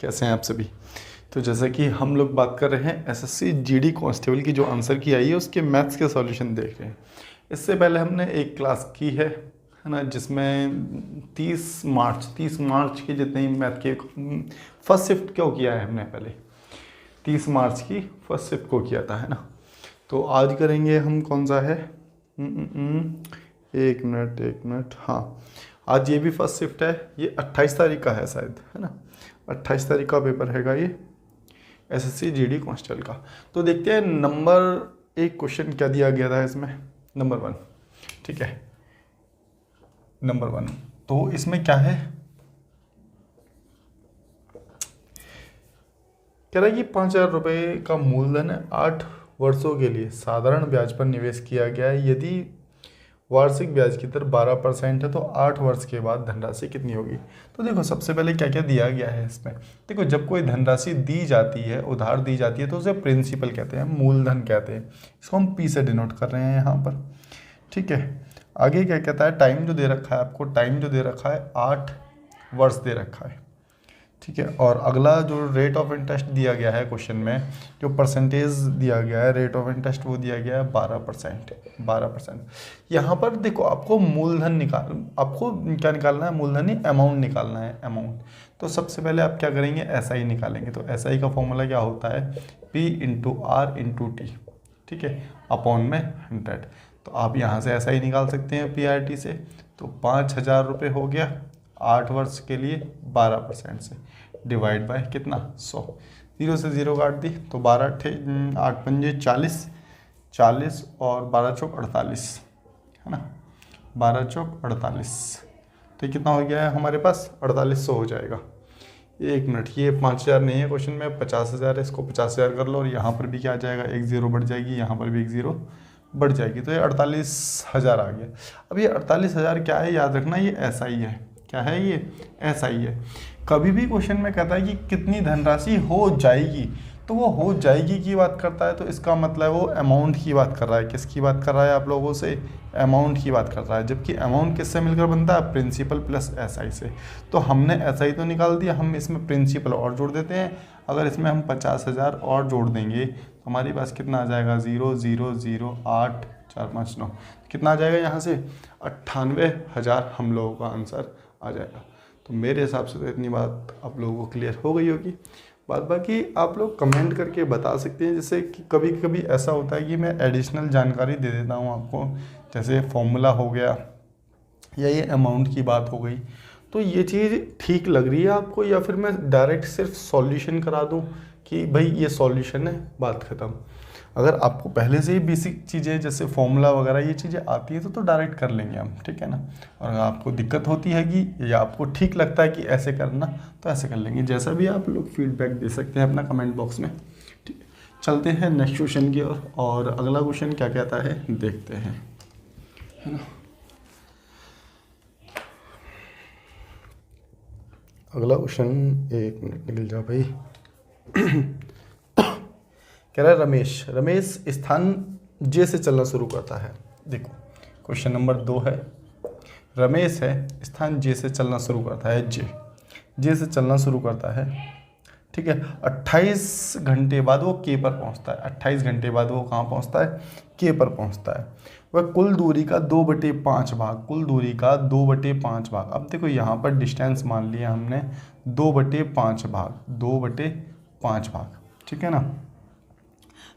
कैसे हैं आप सभी। तो जैसा कि हम लोग बात कर रहे हैं एसएससी जीडी कांस्टेबल की जो आंसर की आई है उसके मैथ्स के सॉल्यूशन देख रहे हैं। इससे पहले हमने एक क्लास की है ना, जिसमें 30 मार्च के जितने ही मैथ के फर्स्ट शिफ्ट क्यों किया है हमने, पहले 30 मार्च की फर्स्ट शिफ्ट को किया था, है ना। तो आज करेंगे हम कौन सा है, एक मिनट, हाँ आज ये भी फर्स्ट शिफ्ट है, ये 28 तारीख का है शायद, है ना। 28 तारीख का पेपर हैगा ये एसएससी जीडी कांस्टेबल का। तो देखते हैं नंबर एक क्वेश्चन क्या दिया गया था इसमें, नंबर 1, ठीक है, नंबर 1। तो इसमें क्या है, कह रहा है कि 5,000 रुपये का मूलधन 8 वर्षों के लिए साधारण ब्याज पर निवेश किया गया है। यदि वार्षिक ब्याज की दर 12% है तो 8 वर्ष के बाद धनराशि कितनी होगी। तो देखो सबसे पहले क्या क्या दिया गया है इसमें। देखो जब कोई धनराशि दी जाती है, उधार दी जाती है, तो उसे प्रिंसिपल कहते हैं, मूलधन कहते हैं। इसको हम पी से डिनोट कर रहे हैं यहाँ पर, ठीक है। आगे क्या कहता है, टाइम जो दे रखा है आपको, टाइम जो दे रखा है 8 वर्ष दे रखा है, ठीक है। और अगला जो रेट ऑफ इंटरेस्ट दिया गया है क्वेश्चन में, जो परसेंटेज दिया गया है रेट ऑफ इंटरेस्ट, वो दिया गया है 12%। यहाँ पर देखो आपको मूलधन आपको क्या निकालना है, मूलधन ही अमाउंट निकालना है, अमाउंट। तो सबसे पहले आप क्या करेंगे, एसआई निकालेंगे। तो एसआई का फॉर्मूला क्या होता है, P × R × T, ठीक है, अपॉन में 100। तो आप यहाँ से एसआई निकाल सकते हैं PRT से। तो 5,000 रुपये हो गया 8 वर्ष के लिए 12% से, डिवाइड बाय कितना 100, 0 से 0 काट दी तो 12 8 पंजे 40 और 12 चौक 48, है ना, 12 चौक 48। तो कितना हो गया है हमारे पास, 4800 हो जाएगा। एक मिनट, ये 5,000 नहीं है क्वेश्चन में, 50,000 है, इसको 50,000 कर लो। और यहाँ पर भी क्या आ जाएगा, एक 0 बढ़ जाएगी, यहाँ पर भी एक 0 बढ़ जाएगी, तो ये 48,000 आ गया। अब ये 48,000 क्या है, याद रखना ये एसआई है। क्या है ये, एसआई है। कभी भी क्वेश्चन में कहता है कि कितनी धनराशि हो जाएगी, तो वो हो जाएगी की बात करता है, तो इसका मतलब वो अमाउंट की बात कर रहा है। किसकी बात कर रहा है आप लोगों से, अमाउंट की बात कर रहा है। जबकि अमाउंट किससे मिलकर बनता है, प्रिंसिपल प्लस एसआई से। तो हमने एसआई तो निकाल दिया, हम इसमें प्रिंसिपल और जोड़ देते हैं। अगर इसमें हम 50,000 और जोड़ देंगे तो हमारे पास कितना आ जाएगा, 0 0 0 8 4 5 9, कितना आ जाएगा यहाँ से 98,000 हम लोगों का आंसर आ जाएगा। तो मेरे हिसाब से तो इतनी बात आप लोगों को क्लियर हो गई होगी। बात बाकी आप लोग कमेंट करके बता सकते हैं, जैसे कि कभी कभी ऐसा होता है कि मैं एडिशनल जानकारी दे देता हूँ आपको, जैसे फॉर्मूला हो गया या ये अमाउंट की बात हो गई। तो ये चीज़ ठीक लग रही है आपको, या फिर मैं डायरेक्ट सिर्फ सॉल्यूशन करा दूँ कि भाई ये सॉल्यूशन है, बात ख़त्म। अगर आपको पहले से ही बेसिक चीज़ें जैसे फॉर्मूला वगैरह ये चीज़ें आती हैं तो डायरेक्ट कर लेंगे हम, ठीक है ना। और अगर आपको दिक्कत होती है कि या आपको ठीक लगता है कि ऐसे करना, तो ऐसे कर लेंगे। जैसा भी आप लोग फीडबैक दे सकते हैं अपना कमेंट बॉक्स में, ठीक है। चलते हैं नेक्स्ट क्वेश्चन की ओर, और अगला क्वेश्चन क्या कहता है देखते हैं, है ना। अगला क्वेश्चन, एक मिनट निकल जा भाई। कह रहा है रमेश स्थान जे से चलना शुरू करता है। देखो क्वेश्चन नंबर 2 है, रमेश है, स्थान जे से चलना शुरू करता है, जे से चलना शुरू करता है, ठीक है। 28 घंटे बाद वो के पर पहुंचता है। 28 घंटे बाद वो कहाँ पहुंचता है, के पर पहुंचता है। वह कुल दूरी का 2/5 भाग, कुल दूरी का 2/5 भाग। अब देखो यहाँ पर डिस्टेंस मान लिया हमने 2/5 भाग, 2/5 भाग, ठीक है ना,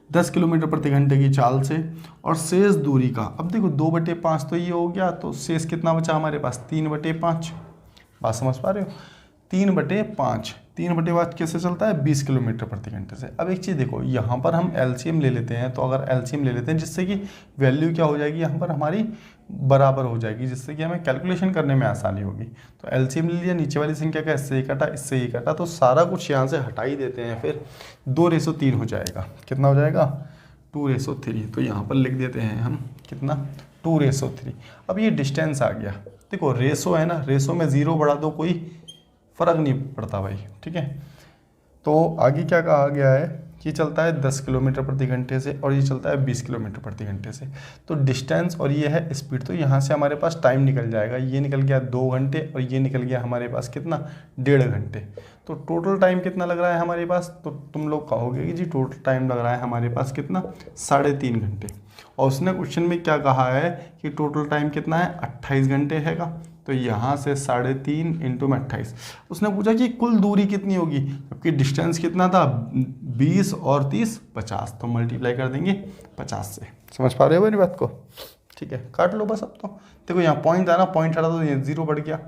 10 किलोमीटर प्रति घंटे की चाल से। और शेष दूरी का, अब देखो 2/5 तो ये हो गया, तो शेष कितना बचा हमारे पास, 3/5। बात समझ पा रहे हो, 3/5 कैसे चलता है, 20 किलोमीटर प्रति घंटे से। अब एक चीज़ देखो, यहाँ पर हम एलसीएम ले लेते हैं। तो अगर एलसीएम ले लेते हैं जिससे कि वैल्यू क्या हो जाएगी यहाँ पर हमारी बराबर हो जाएगी, जिससे कि हमें कैलकुलेशन करने में आसानी होगी। तो एलसीएम ले लिया, नीचे वाली संख्या का इससे ही कटा, इससे ही कटा, तो सारा कुछ यहाँ से हटा ही देते हैं। फिर 2:3 हो जाएगा। कितना हो जाएगा, 2:3। तो यहाँ पर लिख देते हैं हम कितना, 2:3। अब ये डिस्टेंस आ गया। देखो रेसो है ना, रेसो में 0 बढ़ा दो, कोई फ़र्क नहीं पड़ता भाई, ठीक है। तो आगे क्या कहा गया है, ये चलता है 10 किलोमीटर प्रति घंटे से और ये चलता है 20 किलोमीटर प्रति घंटे से। तो डिस्टेंस और ये है स्पीड, तो यहाँ से हमारे पास टाइम निकल जाएगा, ये निकल गया 2 घंटे और ये निकल गया हमारे पास कितना, 1.5 घंटे। तो टोटल टाइम कितना लग रहा है हमारे पास, तो तुम लोग कहोगे कि जी टोटल टाइम लग रहा है हमारे पास कितना, 3.5 घंटे। और उसने क्वेश्चन में क्या कहा है कि टोटल टाइम कितना है, 28 घंटे हैगा। तो यहाँ से 3.5 इंटू में 28। उसने पूछा कि कुल दूरी कितनी होगी, जबकि डिस्टेंस कितना था, 20 और 30 50, तो मल्टीप्लाई कर देंगे 50 से। समझ पा रहे हो मेरी बात को? ठीक है, काट लो बस। अब तो देखो यहाँ पॉइंट था ना, पॉइंट हटा तो ये 0 बढ़ गया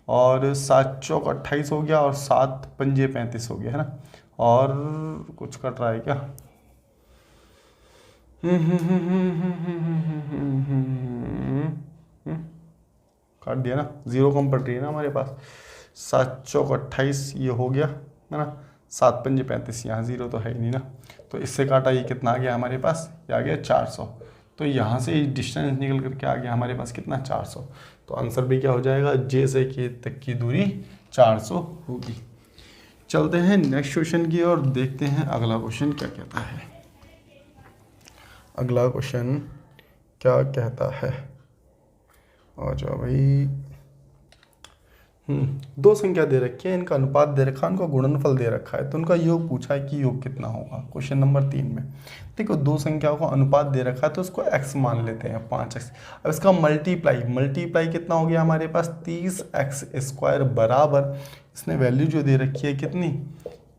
और 7 चौक 28 हो गया और 7 पंजे 35 हो गया, है ना। और कुछ कट रहा है क्या, काट दिया ना, 0 कम पड़ रही है ना हमारे पास। 7 चौक 28 ये हो गया, है ना। 7 पंजे 35, यहाँ 0 तो है ही नहीं ना, तो इससे काटा ये कितना आ गया हमारे पास, ये आ गया 400। तो यहाँ से डिस्टेंस निकल करके आ गया हमारे पास कितना, 400। तो आंसर भी क्या हो जाएगा, जे से के तक की दूरी 400 होगी। चलते हैं नेक्स्ट क्वेश्चन की और देखते हैं अगला क्वेश्चन क्या कहता है। अगला क्वेश्चन क्या कहता है, आ जाओ भाई। दो संख्या दे रखी है, इनका अनुपात दे रखा है, इनका गुणनफल दे रखा है, तो उनका योग पूछा है कि योग कितना होगा। क्वेश्चन नंबर 3 में देखो, दो संख्याओं का अनुपात दे रखा है तो उसको x मान लेते हैं, 5x। अब इसका मल्टीप्लाई कितना हो गया हमारे पास, 30x² बराबर, इसने वैल्यू जो दे रखी है कितनी,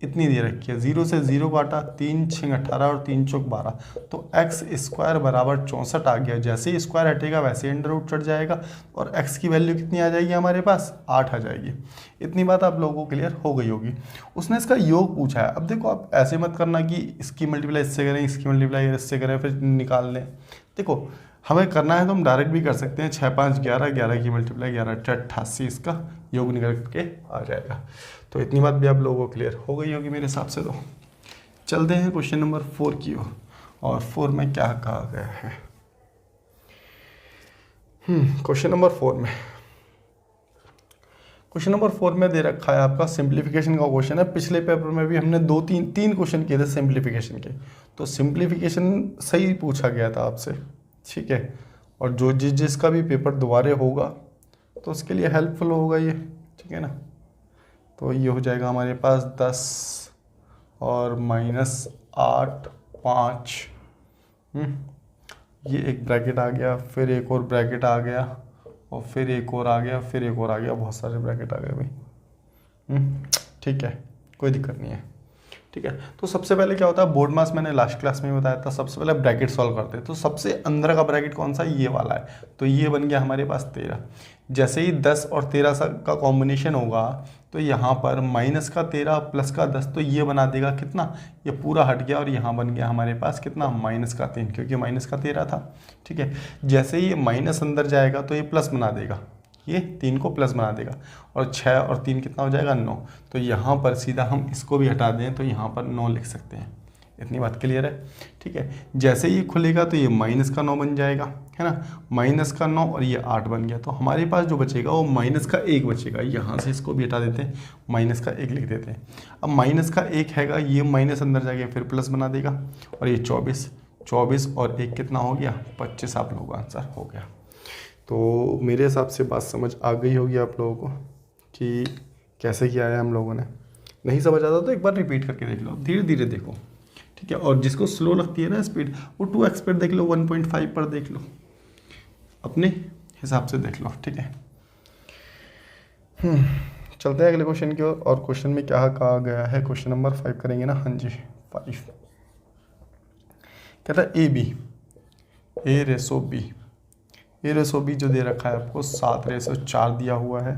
इतनी दे रखी है, 0 से 0 काटा, 3 6 18 और 3 चौक 12, तो x² बराबर 64 आ गया। जैसे ही स्क्वायर हटेगा वैसे अंडर रूट चढ़ जाएगा और x की वैल्यू कितनी आ जाएगी हमारे पास, 8 आ जाएगी। इतनी बात आप लोगों को क्लियर हो गई होगी। उसने इसका योग पूछा है। अब देखो, आप ऐसे मत करना कि इसकी मल्टीप्लाई इससे करें, इसकी मल्टीप्लाई इससे करें फिर निकाल लें। देखो, हमें करना है तो हम डायरेक्ट भी कर सकते हैं, 6 5 11, 11 की मल्टीप्लाई 11 88, इसका योग निकल के आ जाएगा। तो इतनी बात भी आप लोगों को क्लियर हो गई होगी मेरे हिसाब से। तो चलते हैं क्वेश्चन नंबर 4 की ओर, और 4 में क्या कहा गया है। क्वेश्चन नंबर 4 में दे रखा है आपका सिंप्लीफिकेशन का क्वेश्चन है। पिछले पेपर में भी हमने 3 क्वेश्चन किए थे सिंप्लीफिकेशन के, तो सिंप्लीफिकेशन सही पूछा गया था आपसे, ठीक है। और जो जिसका भी पेपर दोबारा होगा तो उसके लिए हेल्पफुल होगा ये, ठीक है ना। तो ये हो जाएगा हमारे पास 10 और -8 5, ये एक ब्रैकेट आ गया, फिर एक और ब्रैकेट आ गया, और फिर एक और आ गया, फिर एक और आ गया, बहुत सारे ब्रैकेट आ गए भाई। ठीक है, कोई दिक्कत नहीं है, ठीक है। तो सबसे पहले क्या होता है, बोर्ड मास मैंने लास्ट क्लास में बताया था, सबसे पहले ब्रैकेट सॉल्व करते हैं। तो सबसे अंदर का ब्रैकेट कौन सा, ये वाला है, तो ये बन गया हमारे पास 13। जैसे ही 10 और 13 का कॉम्बिनेशन होगा तो यहाँ पर -13 + 10, तो ये बना देगा कितना, ये पूरा हट गया और यहाँ बन गया हमारे पास कितना, -3, क्योंकि -13 था, ठीक है। जैसे ही ये माइनस अंदर जाएगा तो ये प्लस बना देगा, ये 3 को प्लस बना देगा, और 6 और 3 कितना हो जाएगा, 9। तो यहाँ पर सीधा हम इसको भी हटा दें तो यहाँ पर 9 लिख सकते हैं। इतनी बात क्लियर है, ठीक है। जैसे ही खुलेगा तो ये -9 बन जाएगा, है ना, -9 और ये 8 बन गया। तो हमारे पास जो बचेगा वो -1 बचेगा। यहाँ से इसको भी हटा देते हैं, -1 लिख देते हैं। अब -1 हैगा, ये माइनस अंदर जाके फिर प्लस बना देगा, और ये 24 और 1 कितना हो गया, 25। आप लोगों का आंसर हो गया। तो मेरे हिसाब से बात समझ आ गई होगी आप लोगों को कि कैसे किया है हम लोगों ने। नहीं समझ आता तो एक बार रिपीट करके देख लो, धीरे धीरे देखो, ठीक है। और जिसको स्लो लगती है ना स्पीड, वो 2x पर देख लो, 1.5 पर देख लो, अपने हिसाब से देख लो, ठीक है। चलते हैं अगले क्वेश्चन की ओर। और क्वेश्चन में क्या कहा गया है, क्वेश्चन नंबर 5 करेंगे ना, हाँ जी 5। कहता है ए रेसो बी जो दे रखा है आपको 7:4 दिया हुआ है,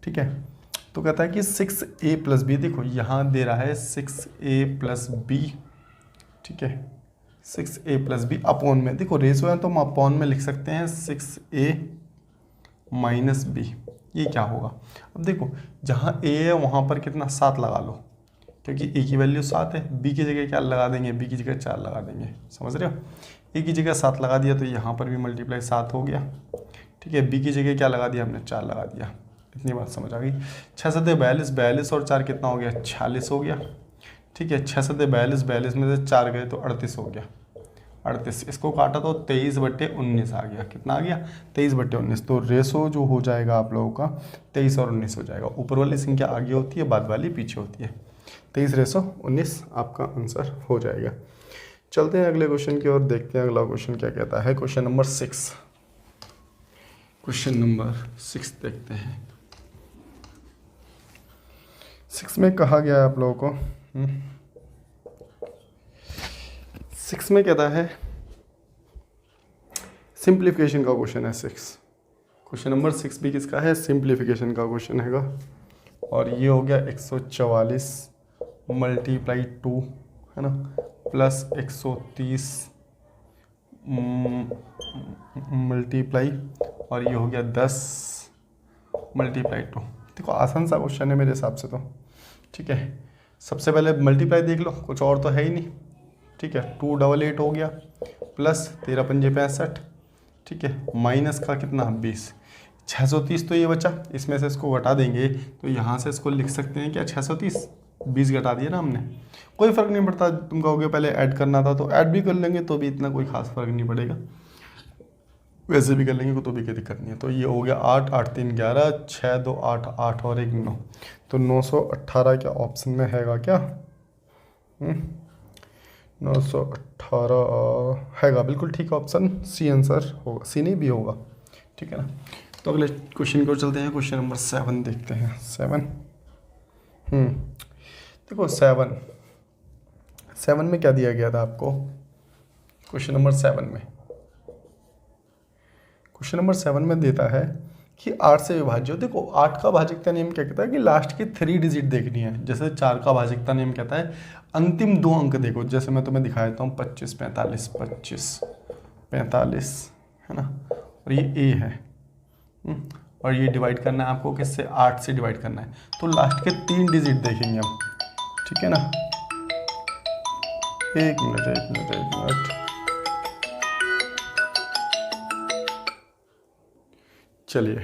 ठीक है। तो कहता है कि 6a + b, देखो यहाँ दे रहा है 6a + b, ठीक है, 6a + b अपॉन में, देखो रेसो है तो हम अपॉन में लिख सकते हैं 6a - b। ये क्या होगा, अब देखो जहाँ a है वहाँ पर कितना 7 लगा लो, क्योंकि a की वैल्यू 7 है, b की जगह क्या लगा देंगे, b की जगह 4 लगा देंगे, समझ रहे हो। a की जगह 7 लगा दिया तो यहाँ पर भी मल्टीप्लाई 7 हो गया, ठीक है। b की जगह क्या लगा दिया हमने, 4 लगा दिया। इतनी बात समझ आ गई। 6 7 42, 42 और 4 कितना हो गया, 46 हो गया। ठीक है। 6 7 42, 42 में से 4 गए तो 38 हो गया। 38 इसको काटा तो 23/19 आ गया। कितना आ गया? 23/19। तो रेशो जो हो जाएगा आप लोगों का 23 और 19 हो जाएगा। ऊपर वाली संख्या आगे होती है, बाद वाली पीछे होती है। 23/19 आपका आंसर हो जाएगा। चलते हैं अगले क्वेश्चन की ओर, देखते हैं अगला क्वेश्चन क्या कहता है। क्वेश्चन नंबर 6, क्वेश्चन नंबर 6 देखते हैं। 6 में कहा गया है आप लोगों को 6 में कहता है सिंप्लीफिकेशन का क्वेश्चन है। 6 क्वेश्चन नंबर 6 भी किसका है? सिंप्लीफिकेशन का क्वेश्चन हैगा। और ये हो गया 144 × 2 है ना, प्लस 130 मल्टीप्लाई, और ये हो गया 10 × 2। देखो आसान सा क्वेश्चन है मेरे हिसाब से तो, ठीक है। सबसे पहले मल्टीप्लाई देख लो, कुछ और तो है ही नहीं, ठीक है। 288 हो गया, प्लस 13 पंजे 65, ठीक है, माइनस का कितना 20, 630 तो ये बचा। इसमें से इसको घटा देंगे तो यहाँ से इसको लिख सकते हैं क्या 630, 20 घटा दिया ना हमने, कोई फ़र्क नहीं पड़ता। तुम कहोगे पहले ऐड करना था तो ऐड भी कर लेंगे, तो भी इतना कोई खास फ़र्क नहीं पड़ेगा, वैसे भी कर लेंगे तो भी कोई दिक्कत नहीं है। तो ये हो गया 8 8 3 11, 6 2 8 8 और 1 9, तो 918 क्या ऑप्शन में हैगा क्या? 918 हैगा, बिल्कुल ठीक ऑप्शन सी आंसर होगा, सी नहीं भी होगा, ठीक है ना। तो अगले क्वेश्चन को चलते हैं। क्वेश्चन नंबर 7 देखते हैं। 7 देखो 7 में क्या दिया गया था आपको? क्वेश्चन नंबर 7 में देता है कि 8 से विभाज्य हो। देखो 8 का भाजकता नियम क्या कहता है कि लास्ट की 3 डिजिट देखनी है। जैसे 4 का भाजकता नियम कहता है अंतिम 2 अंक देखो, जैसे मैं तुम्हें दिखा देता हूँ 25 45 25 45 है ना, और ये ए है, और ये डिवाइड करना है आपको किससे? 8 से डिवाइड करना है। तो लास्ट के 3 डिजिट देखेंगे हम, ठीक है ना। एक मिनट चलिए,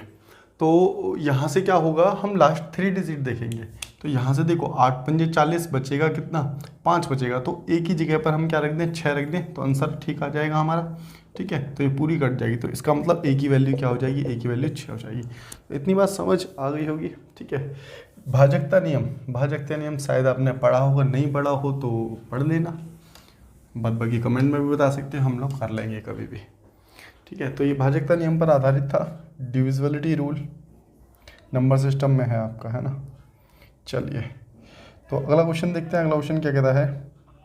तो यहाँ से क्या होगा, हम लास्ट 3 डिजिट देखेंगे। तो यहाँ से देखो 8 पंजे 40, बचेगा कितना? 5 बचेगा। तो एक ही जगह पर हम क्या रख दें? 6 रख दें, तो आंसर ठीक आ जाएगा हमारा, ठीक है। तो ये पूरी कट जाएगी, तो इसका मतलब ए की वैल्यू क्या हो जाएगी? ए की वैल्यू 6 हो जाएगी। तो इतनी बात समझ आ गई होगी, ठीक है। भाजकता नियम शायद आपने पढ़ा होगा, नहीं पढ़ा हो तो पढ़ लेना, बाद बाकी कमेंट में भी बता सकते हो, हम लोग कर लेंगे कभी भी, ठीक है। तो ये भाजकता नियम पर आधारित था, डिविजिबिलिटी रूल नंबर सिस्टम में है आपका, है ना। चलिए, तो अगला क्वेश्चन देखते हैं। अगला क्वेश्चन क्या कहता है?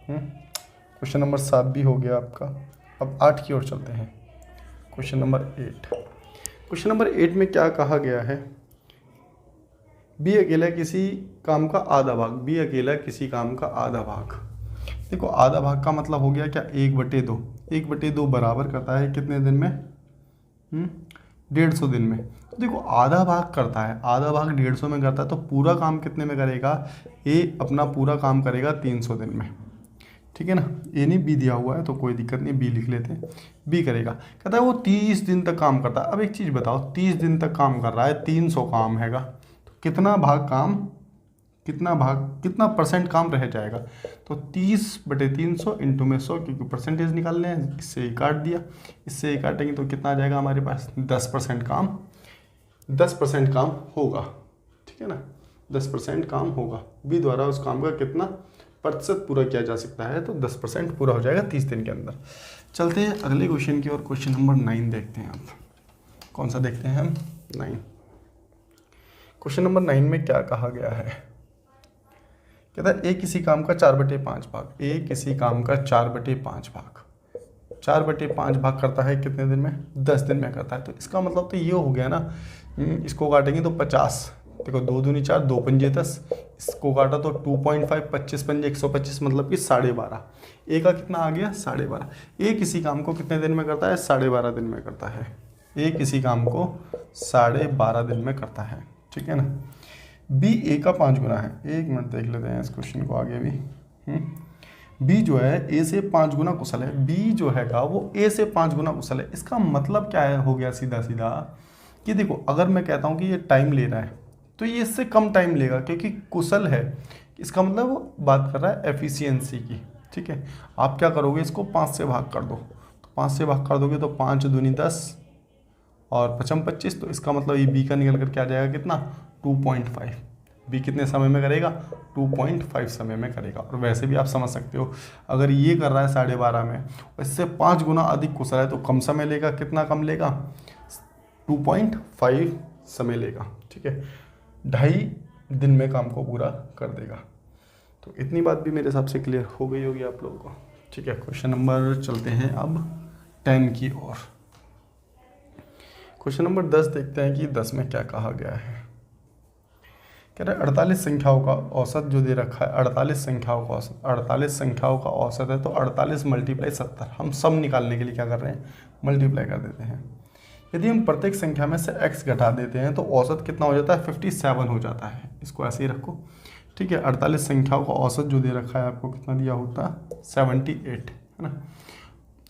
क्वेश्चन नंबर 7 भी हो गया आपका। अब 8 की ओर चलते हैं। क्वेश्चन नंबर 8 में क्या कहा गया है? बी अकेला किसी काम का आधा भाग। बी अकेला किसी काम का आधा भाग। देखो आधा भाग का मतलब हो गया क्या? 1/2। 1/2 बराबर करता है कितने दिन में? 150 दिन में। तो देखो आधा भाग करता है, आधा भाग 150 में करता है, तो पूरा काम कितने में करेगा? ए अपना पूरा काम करेगा 300 दिन में, ठीक है ना। ए नहीं बी दिया हुआ है तो कोई दिक्कत नहीं, बी लिख लेते हैं। बी करेगा, कहता है वो 30 दिन तक काम करता है। अब एक चीज़ बताओ, 30 दिन तक काम कर रहा है, 300 काम हैगा, तो कितना परसेंट काम रह जाएगा? तो 30/300 इंटू में 100, क्योंकि परसेंटेज निकालने हैं, इससे ही काट दिया। इससे ही काटेंगे तो कितना आ जाएगा हमारे पास? 10% काम होगा, ठीक है ना। 10% काम होगा। बी द्वारा उस काम का कितना प्रतिशत पूरा किया जा सकता है? तो 10% पूरा हो जाएगा 30 दिन के अंदर। चलते हैं अगले क्वेश्चन की ओर। क्वेश्चन नंबर 9 देखते हैं। आप कौन सा देखते हैं हम? 9। क्वेश्चन नंबर 9 में क्या कहा गया है? कहता है ए किसी काम का 4/5 भाग। ए किसी काम का 4/5 भाग 4/5 भाग करता है कितने दिन में? 10 दिन में करता है। तो इसका मतलब तो ये हो गया ना, इसको काटेंगे तो 50, देखो 2 दूनी 4, 2 पंजे 10, इसको काटा तो 2.5, 25 पंजे 125, मतलब कि 12.5। ए का कितना आ गया? 12.5। ए किसी काम को कितने दिन में करता है? 12.5 दिन में करता है। ए किसी काम को 12.5 दिन में करता है, ठीक है ना। बी ए का 5 गुना है। एक मिनट देख लेते हैं इस क्वेश्चन को आगे भी। बी जो है ए से 5 गुना कुशल है। बी जो हैगा वो ए से 5 गुना कुशल है। इसका मतलब क्या है? हो गया सीधा सीधा कि देखो अगर मैं कहता हूँ कि ये टाइम ले रहा है तो ये इससे कम टाइम लेगा, क्योंकि कुशल है। इसका मतलब वो बात कर रहा है एफिशिएंसी की। ठीक है, आप क्या करोगे, इसको 5 से भाग कर दो, तो 5 से भाग कर दोगे तो 5 दूनी 10 और 5 25, तो इसका मतलब ये बी का निकल कर क्या जाएगा, कितना, 2.5। बी कितने समय में करेगा, 2.5 समय में करेगा। और वैसे भी आप समझ सकते हो, अगर ये कर रहा है 12.5 में, इससे 5 गुना अधिक कुशल है तो कम समय लेगा, कितना कम लेगा, 2.5 समय लेगा। ठीक है, 2.5 दिन में काम को पूरा कर देगा। तो इतनी बात भी मेरे हिसाब से क्लियर हो गई होगी आप लोगों को। ठीक है, क्वेश्चन नंबर चलते हैं अब 10 की ओर। क्वेश्चन नंबर 10 देखते हैं कि 10 में क्या कहा गया है। कह रहा है 48 संख्याओं का औसत जो दे रखा है, 48 संख्याओं का औसत, 48 संख्याओं का औसत है, तो 48 × 70, हम सब निकालने के लिए क्या कर रहे हैं, मल्टीप्लाई कर देते हैं। यदि हम प्रत्येक संख्या में से x घटा देते हैं तो औसत कितना हो जाता है, 57 हो जाता है। इसको ऐसे ही रखो। ठीक है, 48 संख्याओं का औसत जो दे रखा है आपको कितना दिया होता, 78, है ना।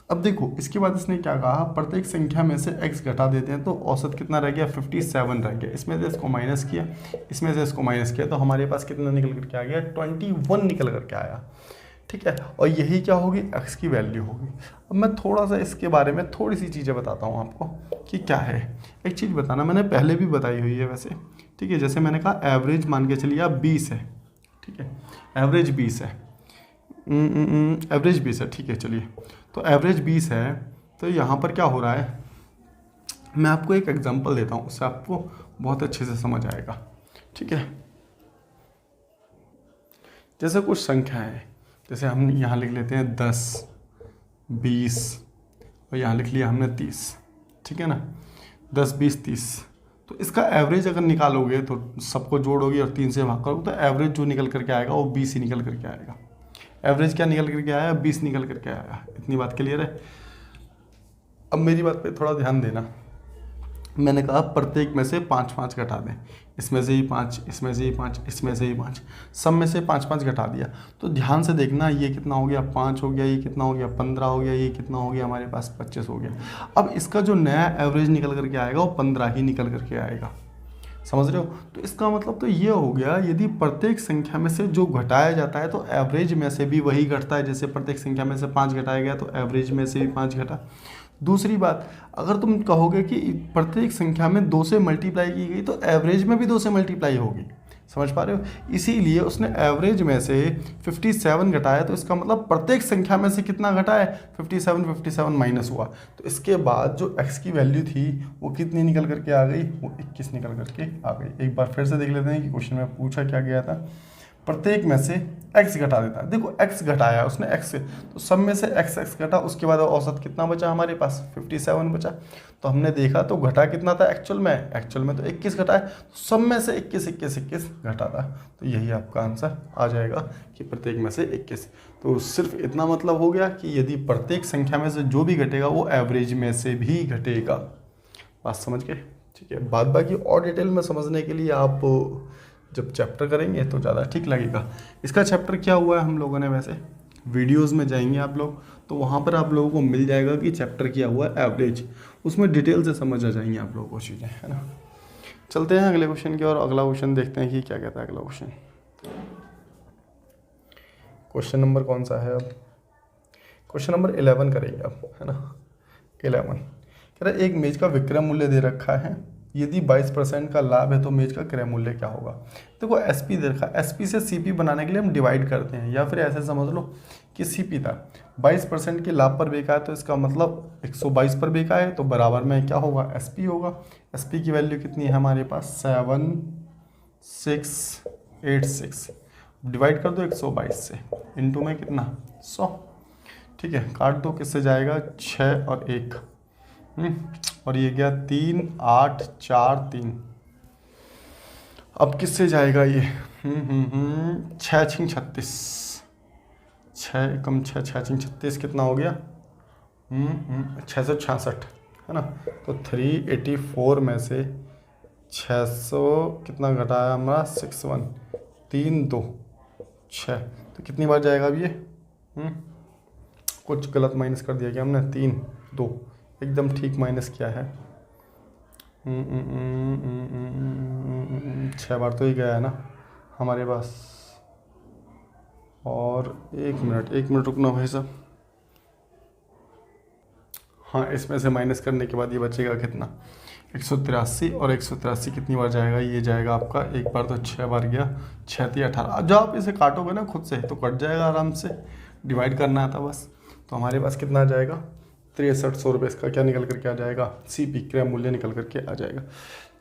अब देखो इसके बाद इसने क्या कहा, प्रत्येक संख्या में से x घटा देते हैं तो औसत कितना रह गया, 57 रह गया। इसमें से इसको माइनस किया, इसमें से इसको माइनस किया, तो हमारे पास कितना निकल करके आ गया, 21 निकल करके आया। ठीक है, और यही क्या होगी, x की वैल्यू होगी। अब मैं थोड़ा सा इसके बारे में थोड़ी सी चीज़ें बताता हूँ आपको कि क्या है। एक चीज़ बताना, मैंने पहले भी बताई हुई है वैसे। ठीक है, जैसे मैंने कहा एवरेज मान के चलिए आप 20 है। ठीक है, एवरेज 20 है, एवरेज 20 है। ठीक है, चलिए, तो एवरेज 20 है, तो यहाँ पर क्या हो रहा है, मैं आपको एक एग्जांपल देता हूँ, उससे आपको बहुत अच्छे से समझ आएगा। ठीक है, जैसे कुछ संख्या है, जैसे हम यहाँ लिख लेते हैं 10, 20 और यहाँ लिख लिया हमने 30। ठीक है ना, 10, 20, 30। तो इसका एवरेज अगर निकालोगे तो सबको जोड़ोगे और 3 से भाग करोगे तो एवरेज जो निकल करके आएगा वो 20 ही निकल करके आएगा। एवरेज क्या निकल करके आया, 20 निकल करके आया। इतनी बात क्लियर है। अब मेरी बात पे थोड़ा ध्यान देना, मैंने कहा प्रत्येक में से 5-5 घटा दें, इसमें से ही 5, इसमें से ही 5, इसमें से ही 5, सब में से 5-5 घटा दिया। तो ध्यान से देखना, ये कितना हो गया, 5 हो गया, ये कितना हो गया, 15 हो गया, ये कितना हो गया, हमारे पास 25 हो गया। अब इसका जो नया एवरेज निकल करके आएगा वो 15 ही निकल करके आएगा। समझ रहे हो, तो इसका मतलब तो ये हो गया, यदि प्रत्येक संख्या में से जो घटाया जाता है तो एवरेज में से भी वही घटता है। जैसे प्रत्येक संख्या में से 5 घटाया गया तो एवरेज में से भी 5 घटा। दूसरी बात, अगर तुम कहोगे कि प्रत्येक संख्या में 2 से मल्टीप्लाई की गई तो एवरेज में भी 2 से मल्टीप्लाई होगी। समझ पा रहे हो, इसीलिए उसने एवरेज में से 57 घटाया, तो इसका मतलब प्रत्येक संख्या में से कितना घटा है, 57 माइनस हुआ। तो इसके बाद जो x की वैल्यू थी वो कितनी निकल करके आ गई, वो 21 निकल करके आ गई। एक बार फिर से देख लेते हैं कि क्वेश्चन में पूछा क्या गया था। प्रत्येक में से x घटा देता है, देखो x घटाया उसने x से, तो सब में से x घटा, उसके बाद औसत कितना बचा हमारे पास, 57 बचा। तो हमने देखा तो घटा कितना था एक्चुअल में तो 21 घटा है, तो सब में से 21 घटा था। तो यही आपका आंसर आ जाएगा कि प्रत्येक में से 21। तो सिर्फ इतना मतलब हो गया कि यदि प्रत्येक संख्या में से जो भी घटेगा वो एवरेज में से भी घटेगा। बात समझ गए। ठीक है, बाद बाकी और डिटेल में समझने के लिए आप जब चैप्टर करेंगे तो ज़्यादा ठीक लगेगा। इसका चैप्टर क्या हुआ है हम लोगों ने, वैसे वीडियोस में जाएंगे आप लोग तो वहाँ पर आप लोगों को मिल जाएगा कि चैप्टर क्या हुआ है एवरेज, उसमें डिटेल से समझ आ जाएंगी आप लोगों को चीज़ें, है ना। चलते हैं अगले क्वेश्चन की और अगला क्वेश्चन देखते हैं कि क्या कहता है अगला क्वेश्चन। क्वेश्चन नंबर कौन सा है अब, क्वेश्चन नंबर 11 करेंगे अब, है ना। 11 कह रहा है एक मेज का विक्रय मूल्य दे रखा है, यदि 22% का लाभ है तो मेज का क्रय मूल्य क्या होगा। देखो एसपी दे रखा है, एसपी से सीपी बनाने के लिए हम डिवाइड करते हैं, या फिर ऐसे समझ लो कि सीपी था 22% के लाभ पर बेचा है, तो इसका मतलब 122 पर बेचा है, तो बराबर में क्या होगा, एसपी होगा। एसपी की वैल्यू कितनी है हमारे पास, 7686। डिवाइड कर दो 122 से, इंटू में कितना 100। ठीक है, काट दो, किससे जाएगा 6 और 1, और ये गया 3 8 4 3। अब किससे जाएगा ये, 6 6 36, 6 कम 6 6 6 36 कितना हो गया, 666, है ना। तो 384 में से 600 कितना घटाया हमारा 61, 3 2 6, तो कितनी बार जाएगा अब ये, कुछ गलत माइनस कर दिया क्या हमने, 3 2 एकदम ठीक माइनस किया है, 6 बार तो ही गया है ना हमारे पास, और 1 मिनट रुकना भाई साहब। हाँ, इसमें से माइनस करने के बाद ये बचेगा कितना, 183। और 183 कितनी बार जाएगा, ये जाएगा आपका एक बार तो 6 बार गया, 6 3 18। जब आप इसे काटोगे ना खुद से तो कट जाएगा आराम से, डिवाइड करना आता बस। तो हमारे पास कितना आ जाएगा, 6300 रुपये इसका क्या निकल करके आ जाएगा, CP क्रय मूल्य निकल करके आ जाएगा।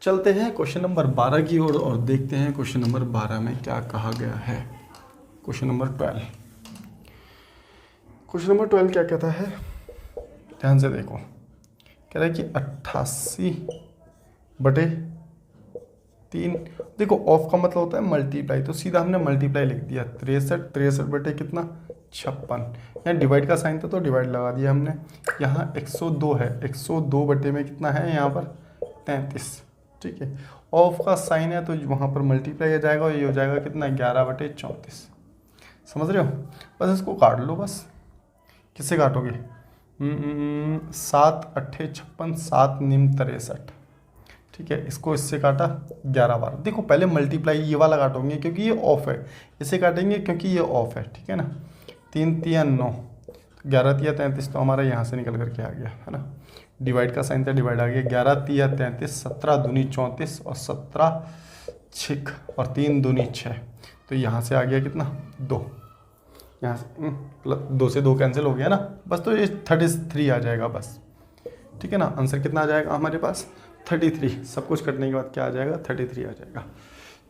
चलते हैं क्वेश्चन नंबर 12 की ओर और देखते हैं क्वेश्चन नंबर 12 में क्या कहा गया है। क्वेश्चन नंबर 12, क्वेश्चन नंबर 12 क्या कहता है, ध्यान से देखो। कह रहा है कि 88/3। देखो ऑफ का मतलब होता है मल्टीप्लाई, तो सीधा हमने मल्टीप्लाई लिख दिया। 63 बटे कितना, 56। यहाँ डिवाइड का साइन था तो डिवाइड लगा दिया हमने। यहाँ 102 है, 102 बटे में कितना है, यहाँ पर 33। ठीक है, ऑफ का साइन है तो वहाँ पर मल्टीप्लाई आ जाएगा और ये हो जाएगा कितना, 11/34। समझ रहे हो, बस इसको काट लो बस। किससे काटोगे, 7 8 56, 7 9 63। ठीक है, इसको इससे काटा 11 बार। देखो पहले मल्टीप्लाई ये वाला काटोगे क्योंकि ये ऑफ है, इसे काटेंगे क्योंकि ये ऑफ है। ठीक है ना, 3 3 9, 11 3 33 तो हमारा यहाँ से निकल करके आ गया है ना। डिवाइड का साइन था, डिवाइड आ गया। 11 3 33, 17 दूनी 34 और 17 6 और 3 दूनी 6। तो यहाँ से आ गया कितना, 2। यहाँ से प्लस 2 से 2 कैंसिल हो गया ना, बस। तो ये 33 आ जाएगा बस। ठीक है ना, आंसर कितना आ जाएगा हमारे पास, 33। सब कुछ कटने के बाद क्या आ जाएगा, 33 आ जाएगा।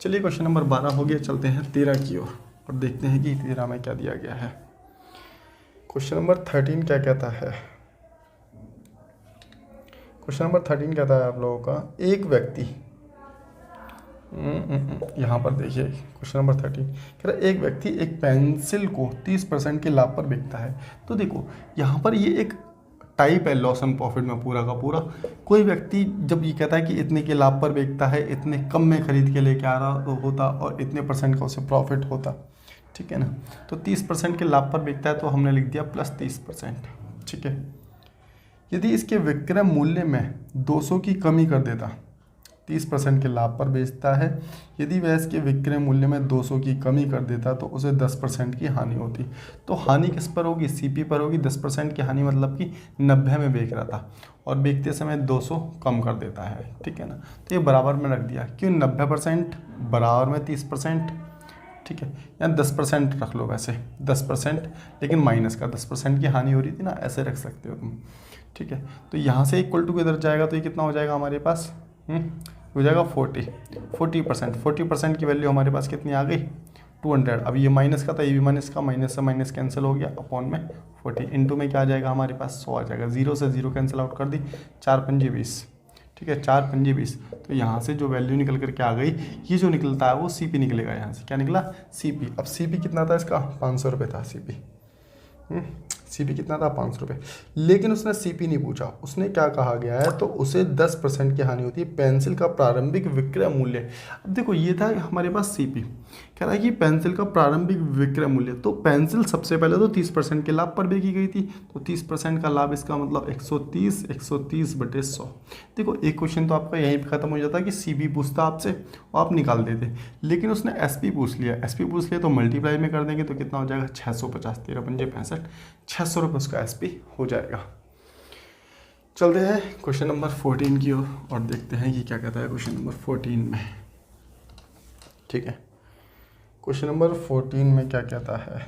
चलिए क्वेश्चन नंबर 12 हो गया, चलते हैं 13 की ओर और देखते हैं कि 13 में क्या दिया गया है। क्वेश्चन नंबर 13 क्या कहता है, क्वेश्चन नंबर 13 कहता है आप लोगों का, एक व्यक्ति, यहाँ पर देखिए क्वेश्चन नंबर 13 कह रहा है एक व्यक्ति एक पेंसिल को 30% के लाभ पर बेचता है। तो देखो यहाँ पर ये एक टाइप है लॉस एंड प्रॉफिट में पूरा का पूरा। कोई व्यक्ति जब ये कहता है कि इतने के लाभ पर बेचता है, इतने कम में खरीद के लेके आ रहा होता और इतने % का उसे प्रॉफिट होता। ठीक है ना, तो 30% के लाभ पर बेचता है तो हमने लिख दिया प्लस 30%। ठीक है, यदि इसके विक्रय मूल्य में 200 की कमी कर देता, 30% के लाभ पर बेचता है, यदि वह इसके विक्रय मूल्य में 200 की कमी कर देता तो उसे 10% की हानि होती। तो हानि किस पर होगी, CP पर होगी। 10% की हानि मतलब कि 90 में बेच रहा था और बेचते समय 200 कम कर देता है। ठीक है ना, तो ये बराबर में रख दिया। क्यों, 90% बराबर में 30%। ठीक है, या 10% रख लो, वैसे 10%, लेकिन माइनस का 10% की हानि हो रही थी ना, ऐसे रख सकते हो तुम। ठीक है, तो यहाँ से इक्वल टू किधर जाएगा, तो ये कितना हो जाएगा हमारे पास, हो जाएगा 40%। 40% की वैल्यू हमारे पास कितनी आ गई, 200। अब ये माइनस का था, ये भी माइनस का, माइनस से माइनस कैंसिल हो गया, अपॉन में 40 इंटू में क्या आ जाएगा हमारे पास, 100 आ जाएगा। 0 से 0 कैंसिल आउट कर दी, 4 पंजे 20। ठीक है, 4 पंजे 20। तो यहाँ से जो वैल्यू निकल करके आ गई, ये जो निकलता है वो CP निकलेगा। यहाँ से क्या निकला, CP। अब CP कितना था इसका, 500 रुपये था CP। CP कितना था, 500 रुपये। लेकिन उसने CP नहीं पूछा, उसने क्या कहा गया है, तो उसे 10% की हानि होती है। पेंसिल का प्रारंभिक विक्रय मूल्य, अब देखो ये था हमारे पास CP, कह रहा है कि पेंसिल का प्रारंभिक विक्रय मूल्य। तो पेंसिल सबसे पहले तो 30% के लाभ पर बेची गई थी, तो 30% का लाभ, इसका मतलब 130 बटे 100। देखो एक क्वेश्चन तो आपका यहीं पर खत्म हो जाता कि CP पूछता आपसे और आप निकाल देते, लेकिन उसने SP पूछ लिया। SP पूछ लिया तो मल्टीप्लाई में कर देंगे तो कितना हो जाएगा, 650, 13 पंजे 65, 600 रुपये उसका SP हो जाएगा। चलते हैं क्वेश्चन नंबर 14 की ओर और देखते हैं कि क्या कहता है क्वेश्चन नंबर 14 में। ठीक है, क्वेश्चन नंबर 14 में क्या कहता है,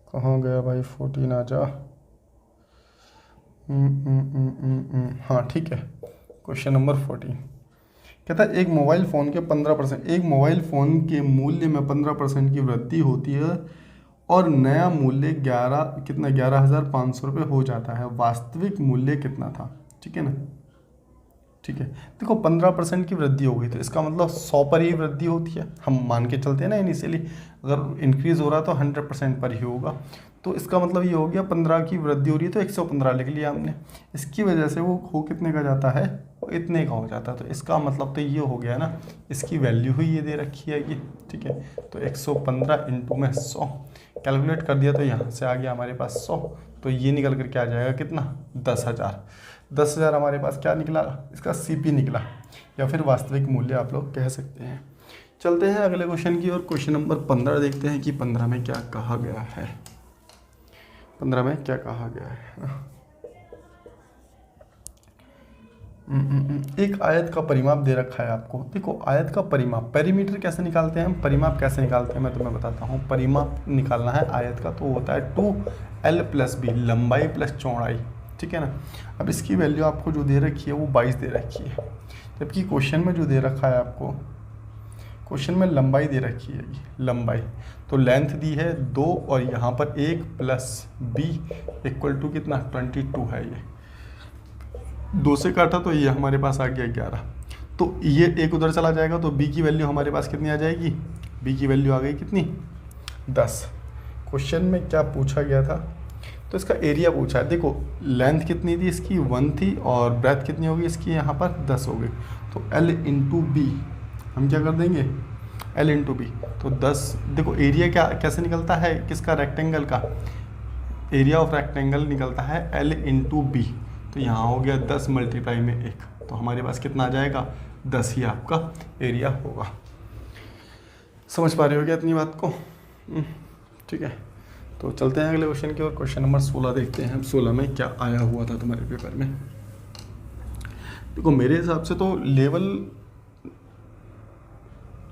कहाँ गया भाई 14, आ जा। हाँ ठीक है, क्वेश्चन नंबर 14 कहता है एक मोबाइल फ़ोन के 15%, एक मोबाइल फ़ोन के मूल्य में 15% की वृद्धि होती है और नया मूल्य 11,500 रुपये हो जाता है। वास्तविक मूल्य कितना था। ठीक है ना, ठीक है, देखो 15% की वृद्धि हो गई तो इसका मतलब 100 पर ही वृद्धि होती है, हम मान के चलते हैं ना इनिशियली। अगर इंक्रीज़ हो रहा है तो 100% पर ही होगा, तो इसका मतलब ये हो गया 15 की वृद्धि हो रही है तो 115 लिख लिया हमने। इसकी वजह से वो हो कितने का जाता है, वो इतने का हो जाता है। तो इसका मतलब तो ये हो गया ना, इसकी वैल्यू ही ये दे रखी है ये। ठीक है, तो 115 इंटू में 100 कैलकुलेट कर दिया तो यहाँ से आ गया हमारे पास 100, तो ये निकल कर क्या आ जाएगा कितना, 10,000। 10,000 हमारे पास क्या निकला, इसका CP निकला, या फिर वास्तविक मूल्य आप लोग कह सकते हैं। चलते हैं अगले क्वेश्चन की ओर। क्वेश्चन नंबर 15 देखते हैं कि 15 में क्या कहा गया है। 15 में क्या कहा गया है। एक आयत का परिमाप दे रखा है आपको। देखो आयत का परिमाप, पेरीमीटर कैसे निकालते हैं हम, परिमाप कैसे निकालते हैं मैं तुम्हें बताता हूँ। परिमाप निकालना है आयत का तो होता है 2L + B, लंबाई प्लस चौड़ाई, ठीक है ना। अब इसकी वैल्यू आपको जो दे रखी है वो 22 दे रखी है, जबकि क्वेश्चन में जो दे रखा है आपको, क्वेश्चन में लंबाई दे रखी है, लंबाई तो लेंथ दी है 2 और यहाँ पर 1 + B = कितना 22 है। ये 2 से काटा तो ये हमारे पास आ गया 11, तो ये एक उधर चला जाएगा तो B की वैल्यू हमारे पास कितनी आ जाएगी, B की वैल्यू आ गई कितनी 10। क्वेश्चन में क्या पूछा गया था, तो इसका एरिया पूछा है। देखो लेंथ कितनी थी इसकी 1 थी और ब्रेथ कितनी होगी इसकी यहाँ पर 10 हो गई, तो L × B हम क्या कर देंगे, L × B तो 10। देखो एरिया क्या कैसे निकलता है किसका, रेक्टेंगल का, एरिया ऑफ रेक्टेंगल निकलता है L × B, तो यहाँ हो गया 10 × 1, तो हमारे पास कितना आ जाएगा 10 ही आपका एरिया होगा। समझ पा रहे हो क्या इतनी बात को, ठीक है। तो चलते हैं अगले क्वेश्चन की ओर। क्वेश्चन नंबर 16 देखते हैं। 16 में क्या आया हुआ था तुम्हारे पेपर में। देखो मेरे हिसाब से तो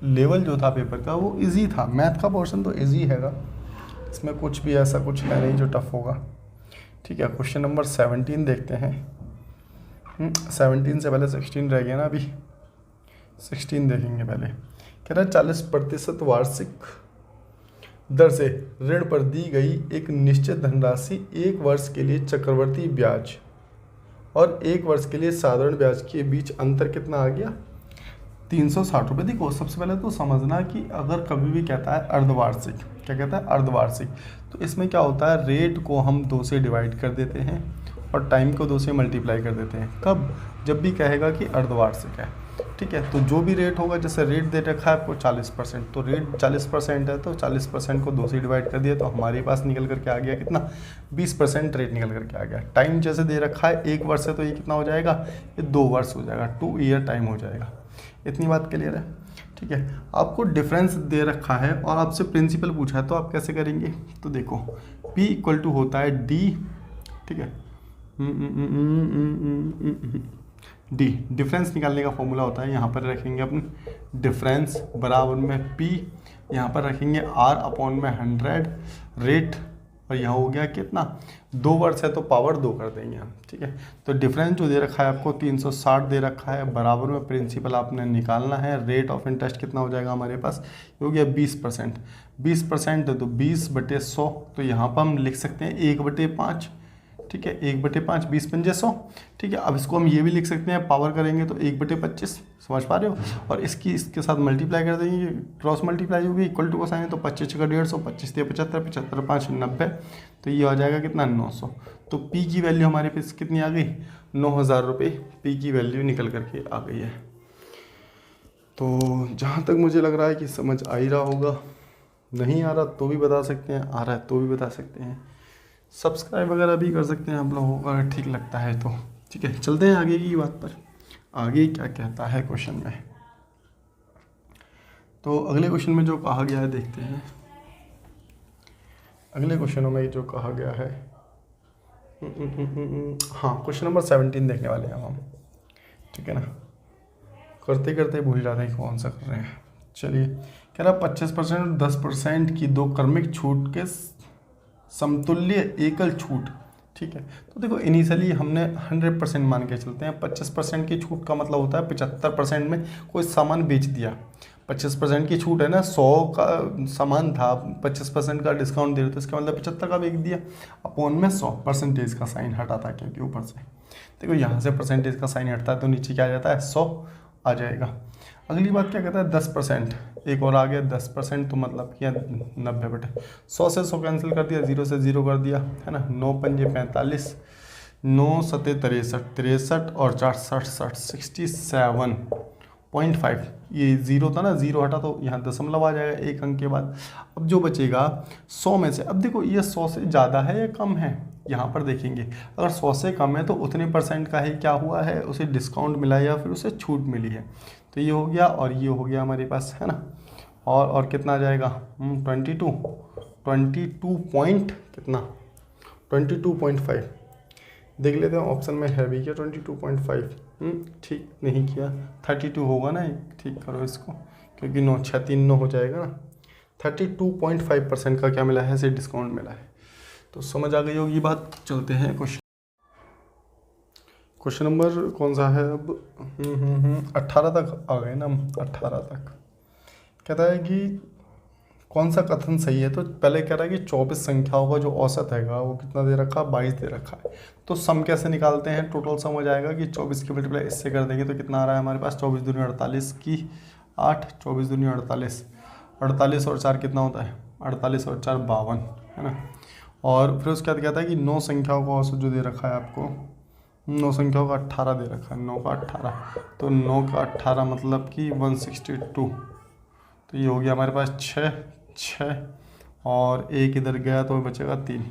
लेवल जो था पेपर का वो इजी था, मैथ का पोर्शन तो इजी हैगा, इसमें कुछ भी ऐसा कुछ है नहीं जो टफ होगा, ठीक है। क्वेश्चन नंबर 17 देखते हैं। 17 से पहले 16 रह गया ना, अभी 16 देखेंगे पहले। कह रहा है 40% वार्षिक दर से ऋण पर दी गई एक निश्चित धनराशि 1 वर्ष के लिए चक्रवर्ती ब्याज और 1 वर्ष के लिए साधारण ब्याज के बीच अंतर कितना आ गया 360 रुपये। देखो सबसे पहले तो समझना कि अगर कभी भी कहता है अर्धवार्षिक, क्या कहता है अर्धवार्षिक, तो इसमें क्या होता है रेट को हम 2 से डिवाइड कर देते हैं और टाइम को 2 से मल्टीप्लाई कर देते हैं। कब, जब भी कहेगा कि अर्धवार्षिक है, ठीक है। तो जो भी रेट होगा, जैसे रेट दे रखा है आपको 40%, तो रेट 40% है तो 40% को 2 से डिवाइड कर दिया तो हमारे पास निकल करके आ गया कितना 20% रेट निकल करके आ गया। टाइम जैसे दे रखा है 1 वर्ष है तो ये कितना हो जाएगा, ये 2 वर्ष हो जाएगा, 2 ईयर टाइम हो जाएगा। इतनी बात क्लियर है, ठीक है। आपको डिफरेंस दे रखा है और आपसे प्रिंसिपल पूछा है तो आप कैसे करेंगे, तो देखो P = होता है D, ठीक है, D डिफरेंस निकालने का फॉर्मूला होता है। यहाँ पर रखेंगे अपन डिफरेंस बराबर में P, यहाँ पर रखेंगे R/100 रेट, और यहाँ हो गया कितना 2 वर्ष है तो पावर 2 कर देंगे हम, ठीक है। तो डिफरेंस जो दे रखा है आपको 360 दे रखा है, बराबर में प्रिंसिपल आपने निकालना है। रेट ऑफ इंटरेस्ट कितना हो जाएगा हमारे पास, ये हो गया 20%। 20% है तो 20/100, तो यहाँ पर हम लिख सकते हैं 1/5, ठीक है, 1/5 20 × 100, ठीक है। अब इसको हम ये भी लिख सकते हैं, पावर करेंगे तो 1/25, समझ पा रहे हो, और इसके साथ मल्टीप्लाई कर देंगे, क्रॉस मल्टीप्लाई होगी, इक्वल टू को साइन है तो 25 का 150, 25 × 75, 75 × 5 90, तो ये आ जाएगा कितना 900। तो P की वैल्यू हमारे पास कितनी आ गई 9000 रुपये P की वैल्यू निकल करके आ गई है। तो जहाँ तक मुझे लग रहा है कि समझ आ ही रहा होगा, नहीं आ रहा तो भी बता सकते हैं, आ रहा है तो भी बता सकते हैं, सब्सक्राइब वगैरह भी कर सकते हैं आप लोगों को अगर ठीक लगता है तो, ठीक है। चलते हैं आगे की बात पर, आगे क्या कहता है क्वेश्चन में। तो अगले क्वेश्चन में जो कहा गया है देखते हैं, अगले क्वेश्चनों में जो कहा गया है, हाँ क्वेश्चन नंबर 17 देखने वाले हैं हम, ठीक है ना, करते करते भूल जाते हैं कौन सा कर रहे हैं। चलिए, कह रहा 25% और 10% की 2 क्रमिक छूट के समतुल्य एकल छूट, ठीक है। तो देखो इनिशियली हमने 100% मान के चलते हैं। 25% की छूट का मतलब होता है 75% में कोई सामान बेच दिया। 25% की छूट है ना, 100 का सामान था, 25% का डिस्काउंट दे रहे थे, इसका मतलब 75 का बेच दिया, अपॉन में 100% का साइन हटा था, क्योंकि ऊपर से देखो यहाँ से परसेंटेज का साइन हटता है तो नीचे क्या आ जाता है 100 आ जाएगा। अगली बात क्या कहता है 10%, एक और आ गया 10%, तो मतलब क्या 90/100 से 100 कैंसिल कर दिया, 0 से 0 कर दिया, है ना। 9 × 5 = 45, 9 × 7 = 63, 63 और 4 × 60 67, 0.5, ये ज़ीरो था ना, ज़ीरो हटा तो यहाँ दशमलव आ जाएगा एक अंक के बाद। अब जो बचेगा 100 में से, अब देखो ये 100 से ज़्यादा है या कम है, यहाँ पर देखेंगे। अगर 100 से कम है तो उतने % का ही क्या हुआ है, उसे डिस्काउंट मिला है या फिर उसे छूट मिली है। तो ये हो गया और ये हो गया हमारे पास, है ना। और कितना आ जाएगा, 22 पॉइंट कितना, 22.5। देख लेते हैं ऑप्शन में है भी क्या 22.5। ठीक नहीं किया, 32 होगा ना, ठीक करो इसको, क्योंकि 9 6 3 9 हो जाएगा ना। 32.5% का क्या मिला है, इसे डिस्काउंट मिला है। तो समझ आ गई होगी बात। चलते हैं क्वेश्चन नंबर कौन सा है अब, 18 तक आ गए ना हम, 18 तक। कहता है कि कौन सा कथन सही है। तो पहले कह रहा है कि 24 संख्याओं का जो औसत हैगा वो कितना दे रखा है, 22 दे रखा है। तो सम कैसे निकालते हैं, टोटल सम हो जाएगा कि 24 की मल्टीप्लाई इससे कर देंगे तो कितना आ रहा है हमारे पास, 24 दूनी 48 की 8, 24 दूनी 48, 48 और 4 कितना होता है, 48 और 4 52, है ना। और फिर उसके बाद कहता है कि 9 संख्याओं का औसत जो दे रखा है आपको, 9 संख्याओं का 18 दे रखा है, 9 का 18, तो 9 का 18 मतलब कि 162। तो ये हो गया हमारे पास 6 और एक इधर गया तो बचेगा 3।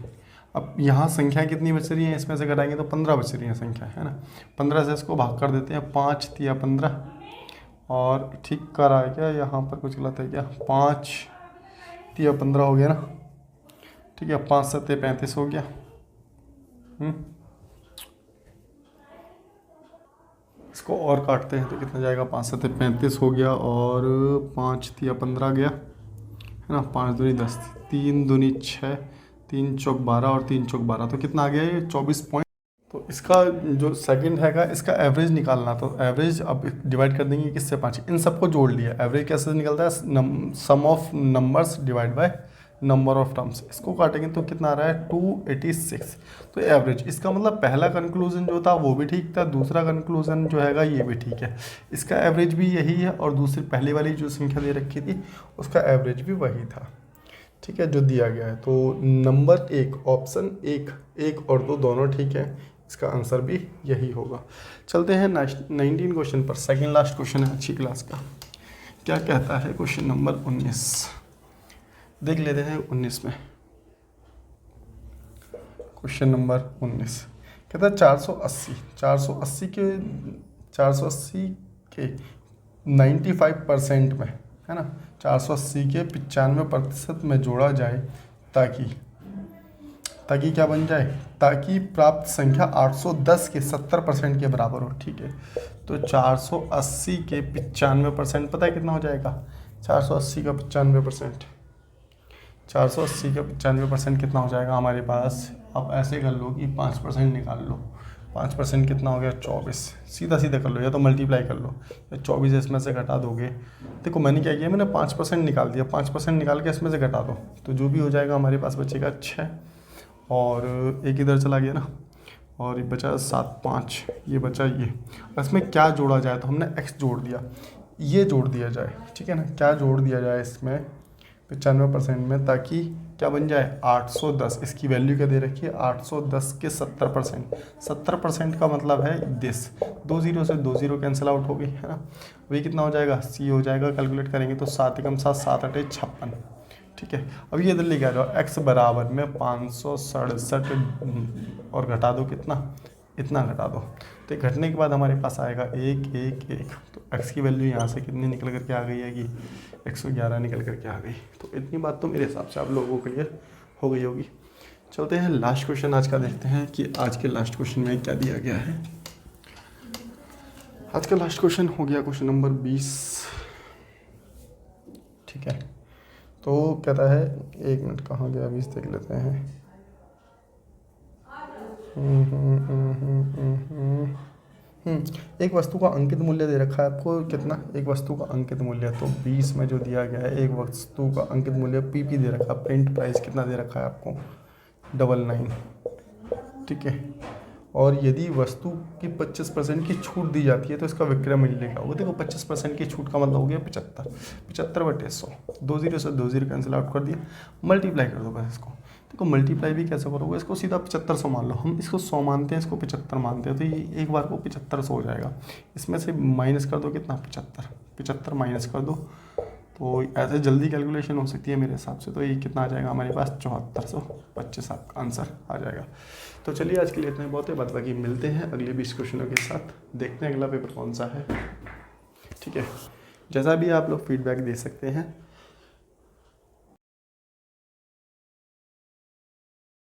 अब यहाँ संख्या कितनी बच रही है, इसमें से घटाएंगे तो 15 बच रही है संख्या, है ना। 15 से इसको भाग कर देते हैं, 5 तिया 15, और ठीक कर आया क्या, यहाँ पर कुछ गलत है क्या, 5 तिया 15 हो गया ना, ठीक है। 5 सत्ते 35 हो गया। इसको और काटते हैं तो कितना जाएगा, 5 सत्ते 35 हो गया, और 5 तिया 15 गया, है ना। 5 दूनी 10, 3 दूनी 6, 3 चौक 12 और 3 चौक 12, तो कितना आ गया ये 24 पॉइंट। तो इसका जो सेकंड हैगा, इसका एवरेज निकालना। तो एवरेज अब डिवाइड कर देंगे किससे, 5, इन सबको जोड़ लिया। एवरेज कैसे निकलता है, sum of numbers divide by number of terms. इसको काटेंगे तो कितना आ रहा है 286। तो एवरेज, इसका मतलब पहला कंक्लूजन जो था वो भी ठीक था, दूसरा कंक्लूजन जो हैगा ये भी ठीक है। इसका एवरेज भी यही है और दूसरी पहले वाली जो संख्या दे रखी थी उसका एवरेज भी वही था, ठीक है, जो दिया गया है। तो नंबर 1, ऑप्शन 1 और 2 दोनों ठीक है, इसका आंसर भी यही होगा। चलते हैं 19 क्वेश्चन पर, सेकंड लास्ट क्वेश्चन है अच्छी क्लास का। क्या कहता है क्वेश्चन नंबर 19, देख लेते हैं 19 में। क्वेश्चन नंबर 19 कहता है 480 के 95% में, है ना, 480 के 95% में जोड़ा जाए ताकि क्या बन जाए, ताकि प्राप्त संख्या 810 के 70% के बराबर हो, ठीक है। तो 480 के 95% पता है कितना हो जाएगा, 480 का 95%, 480 का 95% कितना हो जाएगा हमारे पास। अब ऐसे कर लो कि 5% निकाल लो, 5% कितना हो गया 24, सीधा कर लो या तो मल्टीप्लाई कर लो, या 24 इसमें से घटा दोगे। देखो मैंने क्या किया, मैंने 5% निकाल दिया, 5% निकाल के इसमें से घटा दो तो जो भी हो जाएगा हमारे पास बचेगा 6, और एक इधर चला गया ना, और ये बचा 7 5, ये बचा ये। इसमें क्या जोड़ा जाए, तो हमने x जोड़ दिया, ये जोड़ दिया जाए, ठीक है ना। क्या जोड़ दिया जाए इसमें 95% में, ताकि क्या बन जाए 810। इसकी वैल्यू क्या दे रखी है, 810 के 70%। 70% का मतलब है 10, 2 0 से 2 0 कैंसिल आउट हो गई, है ना। वही कितना हो जाएगा, C हो जाएगा। कैलकुलेट करेंगे तो 7 एकम 7, 7 8 56, ठीक है। अब ये इधर लेके आ जाओ, x बराबर में 567 और घटा दो कितना, इतना घटा दो। तो घटने के बाद हमारे पास आएगा 1 1 1। तो x की वैल्यू यहाँ से कितनी निकल करके आ गई है कि 111 निकल करके आ गई। तो इतनी बात तो मेरे हिसाब से आप लोगों को क्लियर हो गई होगी। चलते हैं लास्ट क्वेश्चन आज का, देखते हैं कि आज के लास्ट क्वेश्चन में क्या दिया गया है। आज का लास्ट क्वेश्चन हो गया क्वेश्चन नंबर 20, ठीक है। तो कहता है, 1 मिनट कहाँ गया, 20 देख लेते हैं। एक वस्तु का अंकित मूल्य दे रखा है आपको कितना, एक वस्तु का अंकित मूल्य, तो 20 में जो दिया गया है एक वस्तु का अंकित मूल्य PP दे रखा है। प्रिंट प्राइस कितना दे रखा है आपको, 99, ठीक है। और यदि वस्तु की 25% की छूट दी जाती है तो इसका विक्रय मूल्य क्या होगा। देखो 25% की छूट का मतलब हो गया 75, 75/100, 2 जीरो से 2 जीरो कैंसिल आउट कर दिया, मल्टीप्लाई कर दो बस इसको। देखो मल्टीप्लाई भी कैसे करोगे, इसको सीधा 7500 मान लो, हम इसको 100 मानते हैं, इसको 75 मानते हैं, तो ये एक बार को 7500 हो जाएगा। इसमें से माइनस कर दो कितना, 75, 75 माइनस कर दो, तो ऐसे जल्दी कैलकुलेशन हो सकती है मेरे हिसाब से। तो ये कितना आ जाएगा हमारे पास, 7425 आपका आंसर आ जाएगा। तो चलिए आज के लिए इतना ही बहुत है, बाद बाकी मिलते हैं अगले 20 क्वेश्चनों के साथ, देखते हैं अगला पेपर कौन सा है। ठीक है, जैसा भी आप लोग फीडबैक दे सकते हैं।